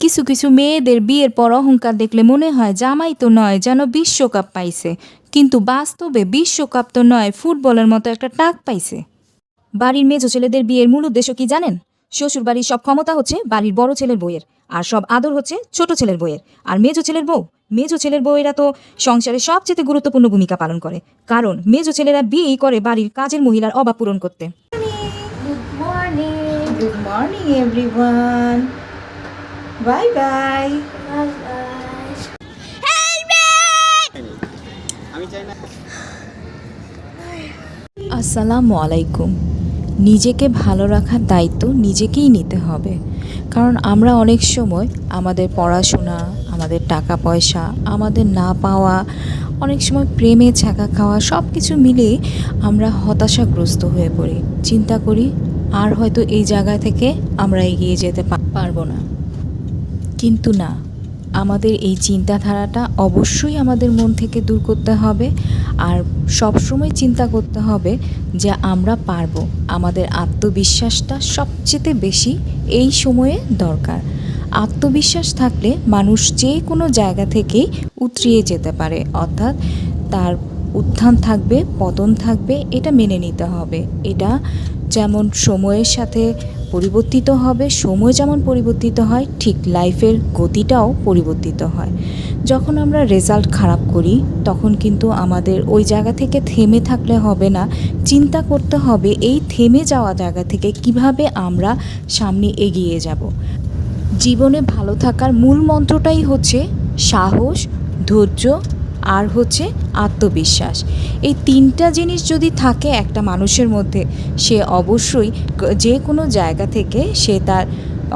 কিছু কিছু মেয়েদের বিয়ের পর অহংকার দেখলে মনে হয় জামাই তো নয়, যেন বিশ্বকাপ পাইছে। কিন্তু বাস্তবে বিশ্বকাপ তো নয়, ফুটবলের মতো একটা টাক পাইছে। বাড়ির মেজো ছেলেদের বিয়ের মূল উদ্দেশ্য কি জানেন? শ্বশুর বাড়ির সব ক্ষমতা হচ্ছে বাড়ির বড় ছেলের বউয়ের, আর সব আদর হচ্ছে ছোট ছেলের বউয়ের। আর মেজো ছেলের বউয়েরা তো সংসারে সবচেয়ে গুরুত্বপূর্ণ ভূমিকা পালন করে, কারণ মেজো ছেলেরা বিয়েই করে বাড়ির কাজের মহিলার অভাব পূরণ করতে। Good morning everyone, bye bye. আসসালামু আলাইকুম। নিজেকে ভালো রাখার দায়িত্ব নিজেকেই নিতে হবে, কারণ আমরা অনেক সময় আমাদের পড়াশোনা, আমাদের টাকা পয়সা, আমাদের না পাওয়া, অনেক সময় প্রেমে ছ্যাঁকা খাওয়া সব কিছু মিলিয়ে আমরা হতাশাগ্রস্ত হয়ে পড়ি। চিন্তা করি আর হয়তো এই জায়গা থেকে আমরা এগিয়ে যেতে পারবো না। কিন্তু না, আমাদের এই চিন্তাধারাটা অবশ্যই আমাদের মন থেকে দূর করতে হবে। আর সবসময় চিন্তা করতে হবে যে আমরা পারবো। আমাদের আত্মবিশ্বাসটা সবচেয়ে বেশি এই সময়ে দরকার। আত্মবিশ্বাস থাকলে মানুষ যে কোনো জায়গা থেকেই উতরিয়ে যেতে পারে, অর্থাৎ তার উত্থান থাকবে, পতন থাকবে, এটা মেনে নিতে হবে। এটা যেমন সময়ের সাথে পরিবর্তিত হবে, সময় যেমন পরিবর্তিত হয়, ঠিক লাইফের গতিটাও পরিবর্তিত হয়। যখন আমরা রেজাল্ট খারাপ করি তখন কিন্তু আমাদের ওই জায়গা থেকে থেমে থাকলে হবে না, চিন্তা করতে হবে এই থেমে যাওয়া জায়গা থেকে কিভাবে আমরা সামনে এগিয়ে যাব। জীবনে ভালো থাকার মূল মন্ত্রটাই হচ্ছে সাহস, ধৈর্য আর হচ্ছে আত্মবিশ্বাস। এই তিনটা জিনিস যদি থাকে একটা মানুষের মধ্যে, সে অবশ্যই যে কোনো জায়গা থেকে সে তার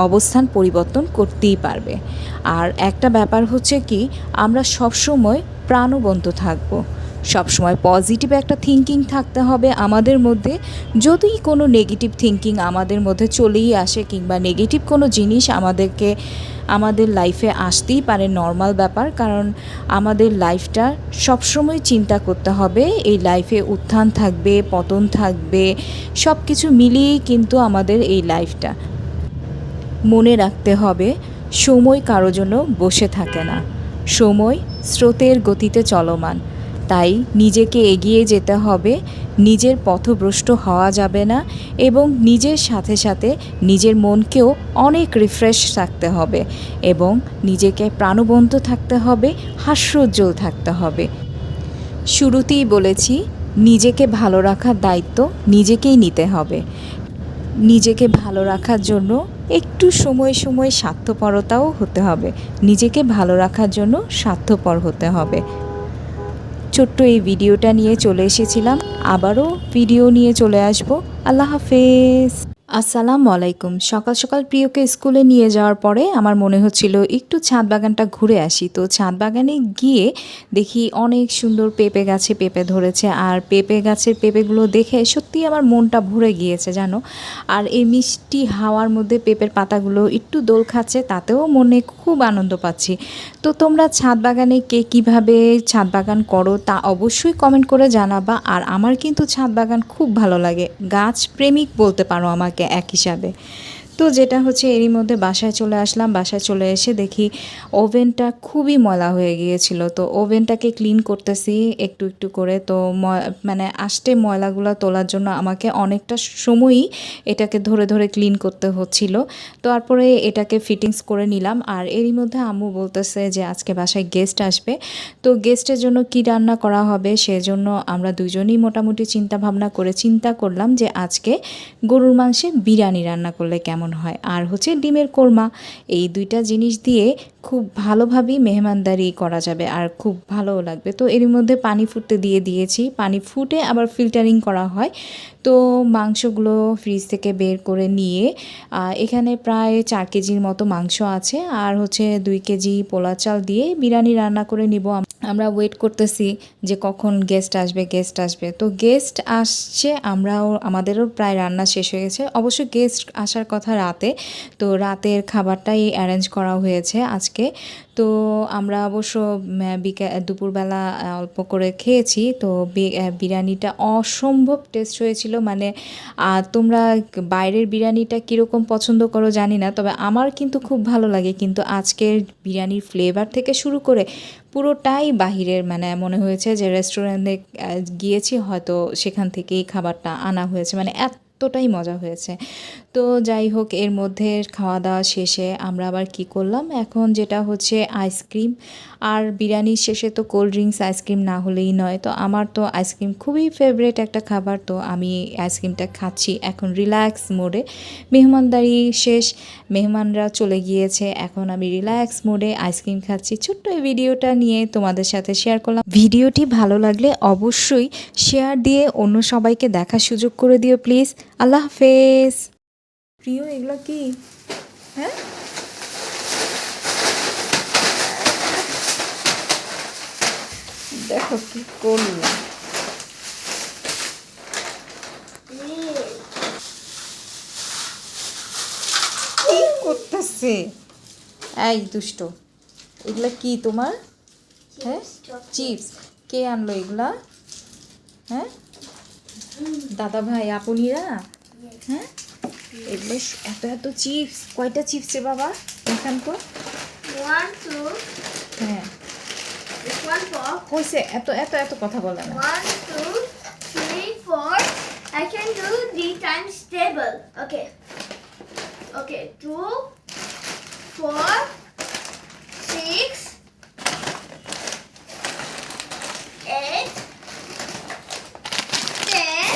অবস্থান পরিবর্তন করতেই পারবে। আর একটা ব্যাপার হচ্ছে কি, আমরা সবসময় প্রাণবন্ত থাকবো, সবসময় পজিটিভ একটা থিঙ্কিং থাকতে হবে আমাদের মধ্যে। যদি কোনো নেগেটিভ থিঙ্কিং আমাদের মধ্যে চলেই আসে, কিংবা নেগেটিভ কোনো জিনিস আমাদের লাইফে আসতেই পারে, নর্মাল ব্যাপার, কারণ আমাদের লাইফটা সবসময় চিন্তা করতে হবে। এই লাইফে উত্থান থাকবে, পতন থাকবে, সব কিছু মিলিয়েই কিন্তু আমাদের এই লাইফটা। মনে রাখতে হবে সময় কারো জন্য বসে থাকে না, সময় স্রোতের গতিতে চলমান। তাই নিজেকে এগিয়ে যেতে হবে, নিজের পথভ্রষ্ট হওয়া যাবে না, এবং নিজের সাথে সাথে নিজের মনকেও অনেক রিফ্রেশ রাখতে হবে, এবং নিজেকে প্রাণবন্ত থাকতে হবে, হাস্যোজ্জ্বল থাকতে হবে। শুরুতেই বলেছি, নিজেকে ভালো রাখার দায়িত্ব নিজেকেই নিতে হবে। নিজেকে ভালো রাখার জন্য একটু সময় সময় স্বার্থপরতাও হতে হবে। নিজেকে ভালো রাখার জন্য স্বার্থপর হতে হবে। ছোট্ট এই ভিডিওটা নিয়ে চলে এসেছিলাম, আবারও ভিডিও নিয়ে চলে আসব। আল্লাহ হাফেজ। আসসালামু আলাইকুম। সকাল সকাল প্রিয়কে স্কুলে নিয়ে যাওয়ার পরে আমার মনে হচ্ছিল একটু ছাদ বাগানটা ঘুরে আসি। তো ছাদ বাগানে গিয়ে দেখি অনেক সুন্দর পেঁপে গাছে পেঁপে ধরেছে, আর পেঁপে গাছের পেঁপেগুলো দেখে সত্যি আমার মনটা ভরে গিয়েছে জানো। আর এই মিষ্টি হাওয়ার মধ্যে পেঁপের পাতাগুলো একটু দোল খাচ্ছে, তাতেও মনে খুব আনন্দ পাচ্ছি। তো তোমরা ছাদ বাগানে কে কীভাবে ছাদ বাগান করো তা অবশ্যই কমেন্ট করে জানাবা। আর আমার কিন্তু ছাদ বাগান খুব ভালো লাগে, গাছ প্রেমিক বলতে পারো আমাকে এক হিসাবে। তো যেটা হচ্ছে, এরই মধ্যে বাসায় চলে আসলাম। বাসায় চলে এসে দেখি ওভেনটা খুবই ময়লা হয়ে গিয়েছিল। তো ওভেনটাকে ক্লিন করতেছি একটু একটু করে। তো মানে আষ্টে ময়লাগুলো তোলার জন্য আমাকে অনেকটা সময়ই এটাকে ধরে ধরে ক্লিন করতে হচ্ছিল। তারপরে এটাকে ফিটিংস করে নিলাম। আর এরই মধ্যে আম্মু বলতেছে যে আজকে বাসায় গেস্ট আসবে, তো গেস্টের জন্য কি রান্না করা হবে সেজন্য আমরা দুজনেই মোটামুটি চিন্তা করলাম যে আজকে গরুর মাংসে বিরিয়ানি রান্না করলে কেমন হয়, আর হচ্ছে ডিমের কোরমা। এই দুইটা জিনিস দিয়ে খুব ভালোভাবেই মেহমানদারি করা যাবে আর খুব ভালোও লাগবে। তো এর মধ্যে পানি ফুটতে দিয়েছি। পানি ফুটে আবার ফিল্টারিং করা হয়। তো মাংসগুলো ফ্রিজ থেকে বের করে নিয়ে এখানে প্রায় 4 কেজির মতো মাংস আছে, আর হচ্ছে 2 কেজি পোলা চাল দিয়ে বিরিয়ানি রান্না করে নিব। আমরা ওয়েট করতেছি যে কখন গেস্ট আসবে। তো গেস্ট আসছে, আমাদেরও প্রায় রান্না শেষ হয়ে গেছে। অবশ্য গেস্ট আসার কথা রাতে, তো রাতের খাবারটাই অ্যারেঞ্জ করা হয়েছে আজকে। তো আমরা অবশ্য দুপুরবেলা অল্প করে খেয়েছি। তো বিরিয়ানিটা অসম্ভব টেস্ট হয়েছিল। মানে তোমরা বাইরের বিরিয়ানিটা কীরকম পছন্দ করো জানি না, তবে আমার কিন্তু খুব ভালো লাগে। কিন্তু আজকের বিরিয়ানির ফ্লেভার থেকে শুরু করে পুরোটাই বাহিরের, মানে মনে হয়েছে যে রেস্টুরেন্টে গিয়েছি, হয়তো সেখান থেকেই খাবারটা আনা হয়েছে, মানে এতটাই মজা হয়েছে। তো যাই হোক, এর মধ্যে খাওয়া দাওয়া শেষে আমরা আবার কি করলাম, এখন যেটা হচ্ছে আইসক্রিম। আর বিরিয়ানির শেষে তো কোল্ড ড্রিঙ্কস, আইসক্রিম না হলেই নয়। তো আমার তো আইসক্রিম খুবই ফেভারিট একটা খাবার, তো আমি আইসক্রিমটা খাচ্ছি এখন রিল্যাক্স মোডে। মেহমানদারি শেষ, মেহমানরা চলে গিয়েছে, এখন আমি রিল্যাক্স মোডে আইসক্রিম খাচ্ছি। ছোট্ট এই ভিডিওটা নিয়ে তোমাদের সাথে শেয়ার করলাম। ভিডিওটি ভালো লাগলে অবশ্যই শেয়ার দিয়ে অন্য সবাইকে দেখার সুযোগ করে দিও প্লিজ। আল্লাহ হাফেজ। প্রিয়, এগুলো কি? হ্যাঁ, দেখো কি করলাম। কি করতেছে এই দুষ্ট? এগুলা কি তোমার? হ্যাঁ, চিপস। কে আনলো এগুলা? হ্যাঁ, দাদা ভাই, আপনিরা? হ্যাঁ, এগুলো এত এত চিপস। কয়টা চিপস রে বাবা? দেখান তো। 1 2 হ্যাঁ, this one for হয়েছে। এত এত এত কথা বলে না। 1 2 3 4 I can do the times table. Okay 2 4 6 8 10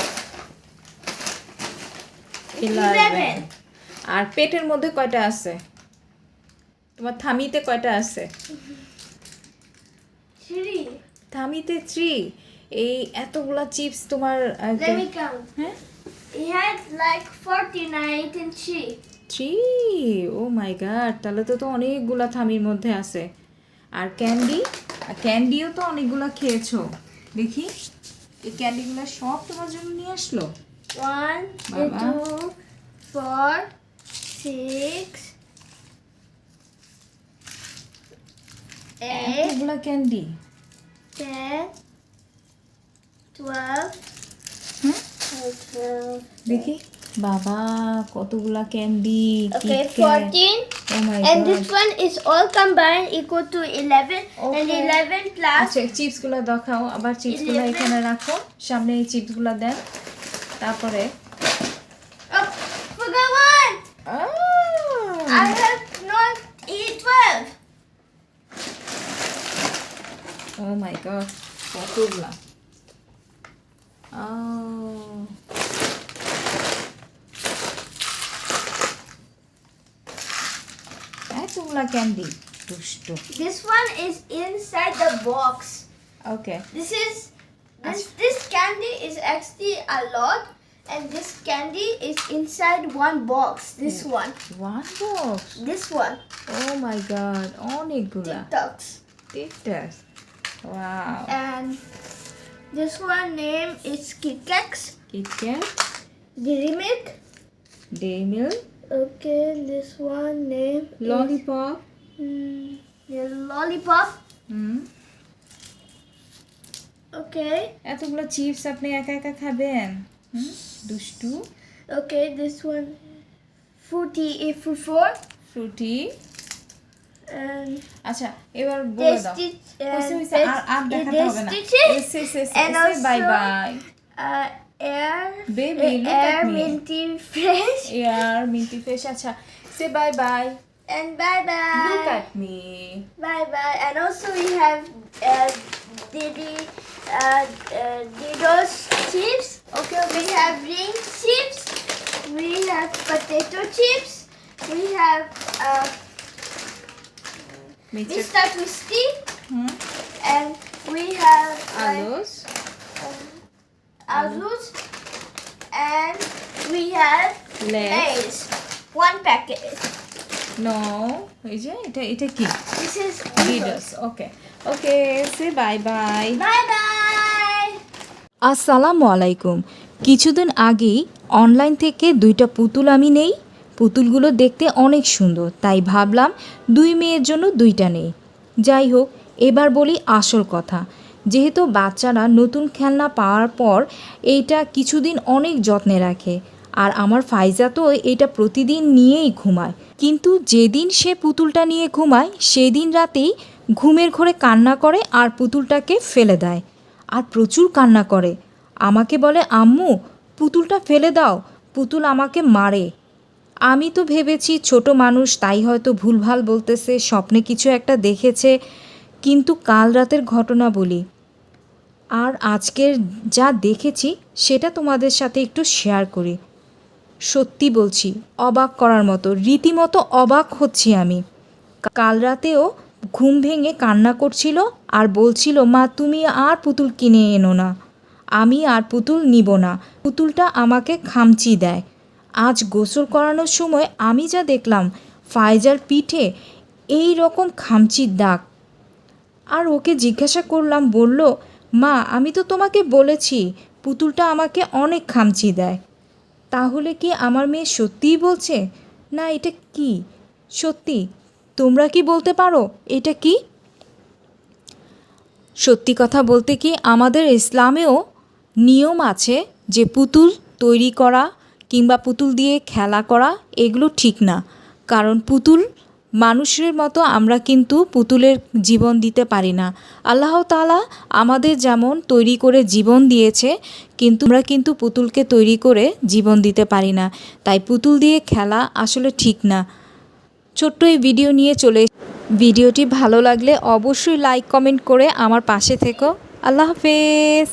11 আর পেটের মধ্যে কয়টা আছে? তোমার থামিতে কয়টা আছে? 3. থামিতে 3। এই এতগুলা চিপস তোমার? Let me count. হ্যাঁ, It had like 49 and 3. 3। O my god, তাহলে তো অনেকগুলা থামির মধ্যে আছে। আর ক্যান্ডি, ক্যান্ডিও তো অনেকগুলা খেয়েছো দেখি। এই ক্যান্ডিগুলো সব তোমার জন্য নিয়ে আসলো? 1 Baba. 2 4 6 8 এতগুলা ক্যান্ডি? 10 12 হ্যাঁ, 12 দেখি। বাবা, কতগুলা candy! Okay, 14. Oh my And god. this one is all combined equal to 11. And Okay. 11 plus. আচ্ছা, চিপসগুলো দেখাও। আবার চিপসগুলো 11 এখানে রাখো, সামনে এই চিপসগুলো দেন। তারপরে Oh, forgot one. I have not eat 12. Oh my god, কতগুলা! এতগুলা ক্যান্ডি, দুষ্ট। This one is inside the box. Okay, This candy is actually a lot, and this candy is inside one box. This one. One box? This one. Oh my God, অনেকগুলা। TikToks. TikTok, wow. And this one name is KitKats. KitKat, Dairy Milk. Dairy Milk, Okay, this one name lollipop. the lollipop. Hmm, Okay. এতগুলো chips আপনি একা একা খাবেন? হুম, দুষ্টু। Okay, this one fruity fruit. Frooti. And আচ্ছা, এবার বলে দাও। tasty হইছে, হইছে, আর দেখাতে হবে না। and এসে bye also bye. air Baby, look air at me. minty fresh. ইয়ার মিন্টি ফিশ। আচ্ছা, সে bye bye. And bye look bye. At me. Bye bye. And also we have Didos chips. Okay, We have ring chips. We have potato chips. We have mixture. Mr. Twisty. Hmm, And we have আলুস। alus. And we have Lay's. Lay's. One packet. No, এই যে এটা কি? This is ডিডস। Okay okay, say bye bye. Bye bye. আসসালামু আলাইকুম। কিছুদিন আগেই অনলাইন থেকে 2টা পুতুল আমি নেই। পুতুলগুলো দেখতে অনেক সুন্দর, তাই ভাবলাম 2 মেয়ের জন্য 2টা নেই। যাই হোক, এবার বলি আসল কথা। যেহেতু বাচ্চারা নতুন খেলনা পাওয়ার পর এইটা কিছুদিন অনেক যত্নে রাখে, আর আমার ফাইজা তো এটা প্রতিদিন নিয়েই ঘুমায়। কিন্তু যেদিন সে পুতুলটা নিয়ে ঘুমায় সেদিন রাতেই ঘুমের ঘোরে কান্না করে আর পুতুলটাকে ফেলে দেয়, আর প্রচুর কান্না করে। আমাকে বলে, আম্মু পুতুলটা ফেলে দাও, পুতুল আমাকে মারে। আমি তো ভেবেছি ছোট মানুষ, তাই হয়তো ভুলভাল বলতেছে, স্বপ্নে কিছু একটা দেখেছে। কিন্তু কাল রাতের ঘটনা বলি, আর আজকের যা দেখেছি সেটা তোমাদের সাথে একটু শেয়ার করি। সত্যি বলছি, অবাক করার মতো, রীতিমতো অবাক হচ্ছি আমি। কাল রাতেও ঘুম ভেঙে কান্না করছিল আর বলছিল, মা তুমি আর পুতুল কিনে এনো না, আমি আর পুতুল নিব না, পুতুলটা আমাকে খামচি দেয়। আজ গোসল করানোর সময় আমি যা দেখলাম, ফাইজার পিঠে এই রকম খামচির দাগ। আর ওকে জিজ্ঞাসা করলাম, বলল, মা আমি তো তোমাকে বলেছি পুতুলটা আমাকে অনেক খামচি দেয়। তাহলে কি আমার মেয়ে সত্যিই বলছে? না, এটা কি সত্যি? তোমরা কি বলতে পারো এটা কি? সত্যি কথা বলতে কি, আমাদের ইসলামেও নিয়ম আছে যে পুতুল তৈরি করা কিংবা পুতুল দিয়ে খেলা করা এগুলো ঠিক না। কারণ পুতুল মানুষের মতো আমরা কিন্তু পুতুলের জীবন দিতে পারি না। আল্লাহ তাআলা আমাদের যেমন তৈরি করে জীবন দিয়েছে, কিন্তু আমরা কিন্তু পুতুলকে তৈরি করে জীবন দিতে পারি না। তাই পুতুল দিয়ে খেলা আসলে ঠিক না। ছোট্ট এই ভিডিও নিয়ে চলে, ভিডিওটি ভালো লাগলে অবশ্যই লাইক কমেন্ট করে আমার পাশে থেকো। আল্লাহ হাফেজ।